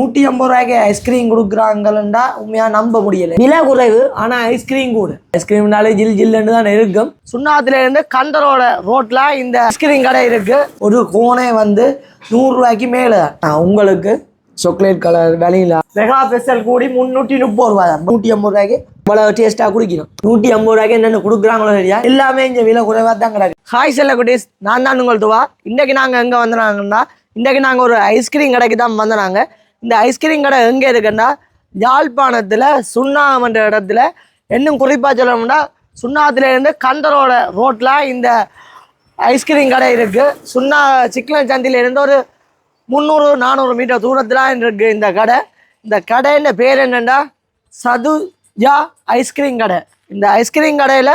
150 ice cream கொடுக்குறாங்களா உண்மையா நம்ப முடியல. விலை குறைவு ஆனா ஐஸ்கிரீம் கூட. ஐஸ்கிரீம்னாலே ஜில் ஜில்லுன்னு தான் இருக்கும். சுண்ணாத்துல இருந்து கண்டரோட ரோட்ல இந்த ஐஸ்கிரீம் கடை இருக்கு. ஒரு கோனே வந்து 100 ரூபாய்க்கு மேல. உங்களுக்கு chocolate colour vanilla mega special கூடி 330 ரூபாய். 150 ரூபாய்க்கு இவ்வளவு டேஸ்டா குடிக்கணும். 150 ரூபாய்க்கு என்னென்ன கொடுக்குறாங்களோ தெரியா, எல்லாமே இங்க விலை குறைவா தான் கிடக்கு. ஹாய் செல்ல குட்டீஸ், நான் தான் உங்கள் துவா. இன்னைக்கு நாங்க எங்க வந்தாங்கன்னா, இன்னைக்கு நாங்க ஒரு ஐஸ்கிரீம் கடைக்கு தான் வந்தாங்க. இந்த ஐஸ்கிரீம் கடை எங்க இருக்குன்னா யாழ்ப்பாணத்துல சுண்ணாகம் என்ற இடத்துல. இன்னும் குறிப்பா சொல்லணும்னா சுண்ணாத்துல இருந்து கண்டரோட ரோட்ல இந்த ஐஸ்கிரீம் கடை இருக்கு. சிக்கலன் சந்தில இருந்து ஒரு 300-400 மீட்டர் தூரத்தில் இருக்கு இந்த கடை. இந்த கடையின் பேர் என்னென்னா சதுஜா ஐஸ்கிரீம் கடை. இந்த ஐஸ்கிரீம் கடையில்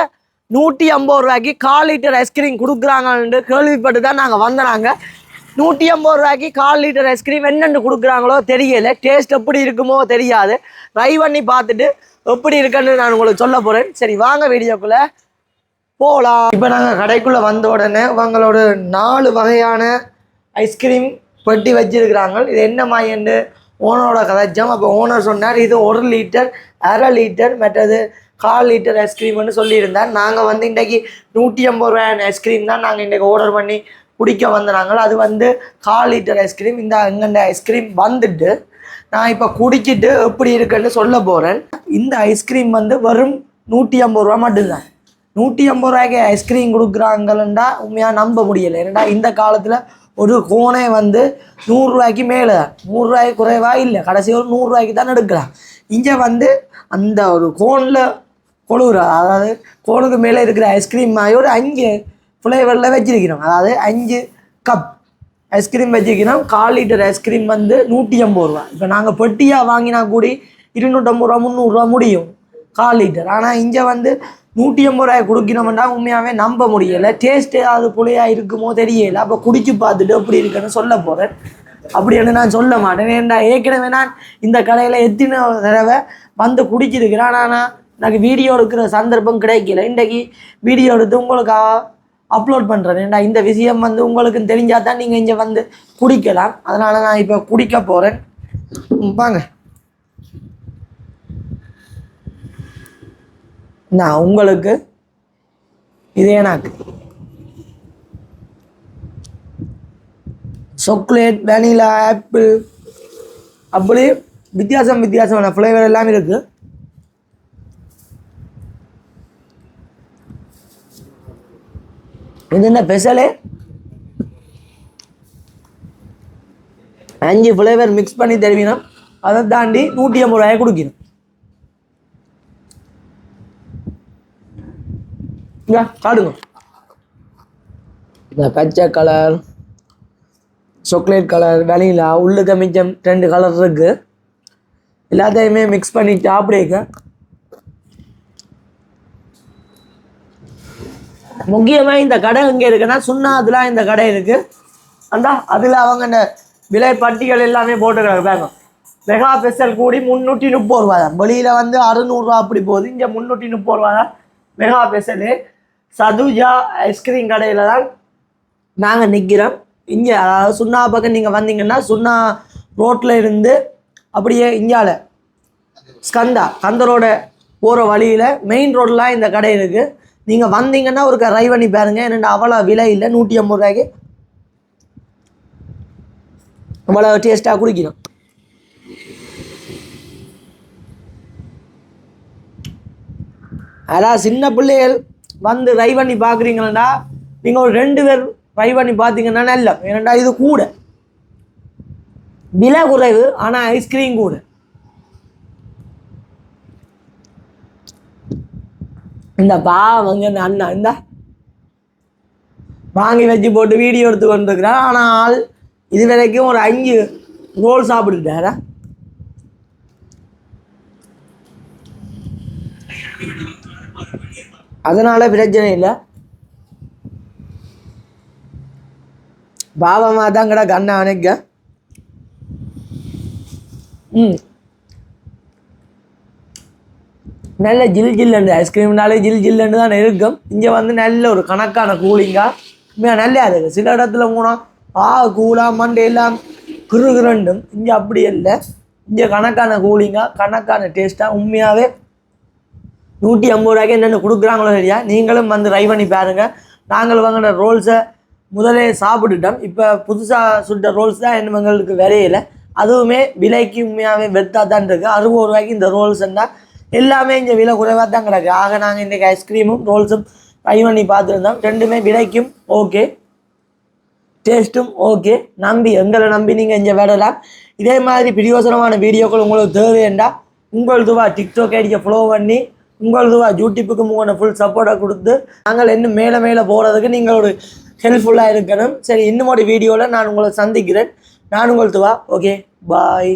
150 ரூபாய்க்கு 1/4 லிட்டர் ஐஸ்கிரீம் கொடுக்குறாங்கன்னு கேள்விப்பட்டு தான் நாங்கள் வந்தனாங்க. 150 ரூபாய்க்கு 1/4 லிட்டர் ஐஸ்கிரீம் என்னென்னு கொடுக்குறாங்களோ தெரியலை. டேஸ்ட் எப்படி இருக்குமோ தெரியாது. ட்ரை பண்ணி பார்த்துட்டு எப்படி இருக்குன்னு நான் உங்களுக்கு சொல்ல போகிறேன். சரி வாங்க வீடியோக்குள்ளே போகலாம். இப்போ நாங்கள் கடைக்குள்ளே வந்த உடனே அவங்களோட 4 வகையான ஐஸ்கிரீம் பெட்டி வச்சிருக்கிறாங்க. இது என்ன மாயன்னு ஓனரோட கதைச்சோம். அப்போ ஓனர் சொன்னார் இது 1 லிட்டர், 1/2 லிட்டர், மற்றது 1/4 லிட்டர் ஐஸ்கிரீம்னு சொல்லியிருந்தார். நாங்கள் வந்து இன்றைக்கி 150 ரூபாய் ஐஸ்கிரீம் தான் நாங்கள் இன்றைக்கி ஆர்டர் பண்ணி குடிக்க வந்தாங்க. அது வந்து 1/4 லிட்டர் ஐஸ்கிரீம். இந்த எங்கண்ட ஐஸ்கிரீம் வந்துட்டு நான் இப்போ குடிச்சிட்டு எப்படி இருக்குன்னு சொல்ல போகிறேன். இந்த ஐஸ்கிரீம் வந்து வெறும் 150 ரூபா மட்டும்தான். 150 ரூபாய்க்கு ஐஸ்கிரீம் கொடுக்குறாங்களா உண்மையாக நம்ப முடியலை. ஏன்னா இந்த காலத்தில் ஒரு கோனே வந்து 100 ரூபாய்க்கு மேலே, 100 ரூபாய்க்கு குறைவா இல்லை, கடைசி ஒரு 100 ரூபாய்க்கு தான் எடுக்கலாம். இங்கே வந்து அந்த ஒரு கோனில் கொழுவுற, அதாவது கோனுக்கு மேலே இருக்கிற ஐஸ்கிரீம் மாதிரி ஒரு 5 ஃப்ளேவரில் வச்சிருக்கிறோம். அதாவது 5 கப் ஐஸ்கிரீம் வச்சுக்கிறோம். 1/4 லிட்டர் ஐஸ்கிரீம் வந்து 150 ரூபா. இப்போ நாங்கள் பெட்டியாக வாங்கினா கூடி 250 ரூபா 300 ரூபா முடியும் 1/4 லிட்டர். ஆனால் இங்கே வந்து 150 ரூபாய் கொடுக்கணும்னா உண்மையாகவே நம்ப முடியலை. டேஸ்ட்டு அது புளியாக இருக்குமோ தெரியலை. அப்போ குடிச்சு பார்த்துட்டு எப்படி இருக்குன்னு சொல்ல போகிறேன். அப்படின்னு நான் சொல்ல மாட்டேன். ஏன்டா ஏற்கனவே நான் இந்த கடையில் எத்தனை தடவை வந்து குடிச்சிருக்கிறேன். ஆனால் எனக்கு வீடியோ எடுக்கிற சந்தர்ப்பம் கிடைக்கல. இன்றைக்கி வீடியோ எடுத்து உங்களுக்கு அப்லோட் பண்ணுறேன். ஏன்டா இந்த விஷயம் வந்து உங்களுக்கு தெரிஞ்சால் தான் நீங்கள் இங்கே வந்து குடிக்கலாம். அதனால் நான் இப்போ குடிக்க போகிறேன். வாங்க நான் உங்களுக்கு இதே எனக்கு சாக்லேட், வெனிலா, ஆப்பிள் அப்படி வித்தியாசமான ஃப்ளேவர் எல்லாம் இருக்குது. இது என்ன ஸ்பெஷலு, 5 ஃப்ளேவர் மிக்ஸ் பண்ணி தருவீனா. அதை தாண்டி 150 ரூபாயை கொடுக்கணும். காடுங்க. இந்த பச்சை கலர், சாக்லேட் கலர், வெனிலா, உள்ளுக்க மிச்சம் 2 கலர் இருக்கு. எல்லாத்தையுமே மிக்ஸ் பண்ணி சாப்பிடுங்க. முக்கியமாக இந்த கடை எங்கே இருக்குன்னா சுண்ணாத்துல இந்த கடை இருக்கு. அந்த அதில் அவங்க இந்த விலை பட்டியல் எல்லாமே போட்டுக்கிறாங்க. மெகா ஸ்பெஷல் கூடி 330 ரூபா தான். வெளியில் வந்து 600 ரூபா அப்படி போகுது. இங்கே 330 ரூபா தான் மெகா ஸ்பெஷலு. சதுஜா ஐஸ்கிரீம் கடையில் தான் நாங்கள் நிற்கிறோம். இங்கே அதாவது சுண்ணா பக்கம் நீங்கள் வந்தீங்கன்னா சுண்ணா ரோட்டில் இருந்து அப்படியே இங்கால கந்தரோட போகிற வழியில் மெயின் ரோடெலாம் இந்த கடை இருக்குது. நீங்கள் வந்தீங்கன்னா ஒரு ட்ரை பண்ணி பாருங்க. என்னென்ன அவ்வளோ விலை இல்லை. 150 ரூபாய்க்கு அவ்வளோ டேஸ்ட்டாக குடிக்கணும். அதான் சின்ன பிள்ளைகள் வந்து ட்ரை பண்ணி பார்க்குறீங்களா, நீங்கள் ஒரு 2 பேர் ட்ரை பண்ணி பார்த்தீங்கன்னா நல்ல. ஏன்னா இது கூட விலை குறைவு ஆனால் ஐஸ்கிரீம் கூட. இந்த பாவங்க இந்த அண்ணா இந்த வாங்கி வச்சு போட்டு வீடியோ எடுத்து கொண்டிருக்கிறார். ஆனால் இது வரைக்கும் ஒரு 5 ரோல் சாப்பிட்டுட்டாரா. அதனால பிரச்சனை இல்லை. பாவமாக தான் கிட கண்ணை அணைக்க. நல்ல ஜில் ஜில்லுண்டு ஐஸ்கிரீம்னாலே ஜில் ஜில்லுண்டு தான் இருக்கும். இங்கே வந்து நல்ல ஒரு கணக்கான கூலிங்காக நல்லா இருக்குது. சில இடத்துல போனால் கூலாக மண்டை எல்லாம் கிருகிரண்டும். இங்கே அப்படி இல்லை, இங்கே கணக்கான கூலிங்காக கணக்கான டேஸ்ட்டாக உண்மையாகவே 150 ரூபாய்க்கு என்னென்ன கொடுக்குறாங்களோ சரியா. நீங்களும் வந்து ட்ரை பண்ணி பாருங்கள். நாங்கள் வாங்கின ரோல்ஸை முதலே சாப்பிட்டுட்டோம். இப்போ புதுசாக சுட்ட ரோல்ஸ் தான் என்ன எங்களுக்கு விரையில, அதுவுமே விலைக்கு உண்மையாகவே வெத்தாக தான் இருக்குது. 60 ரூபாய்க்கு இந்த ரோல்ஸ்ன்னா எல்லாமே இங்கே விலை குறைவாக தான் கிடக்கு. ஆக நாங்கள் இன்றைக்கி ஐஸ்கிரீமும் ரோல்ஸும் ட்ரை பண்ணி பார்த்துருந்தோம். ரெண்டுமே விலைக்கும் ஓகே, டேஸ்ட்டும் ஓகே. எங்களை நம்பி நீங்கள் இங்கே விடலாம். இதே மாதிரி பிரியோசனமான வீடியோக்கள் உங்களுக்கு தேவைண்டா உங்களுதுவா டிக்டாக் ஐடியை ஃபாலோ பண்ணி உங்களுதுவா யூடியூப்புக்கு உங்களோட ஃபுல் சப்போர்ட்டை கொடுத்து நாங்கள் இன்னும் மேலே மேலே போகிறதுக்கு நீங்கள் ஒரு ஹெல்ப்ஃபுல்லாக இருக்கணும். சரி, இன்னும் ஒரு வீடியோவில் நான் உங்களை சந்திக்கிறேன். நான் உங்களுதுவா. ஓகே, பாய்.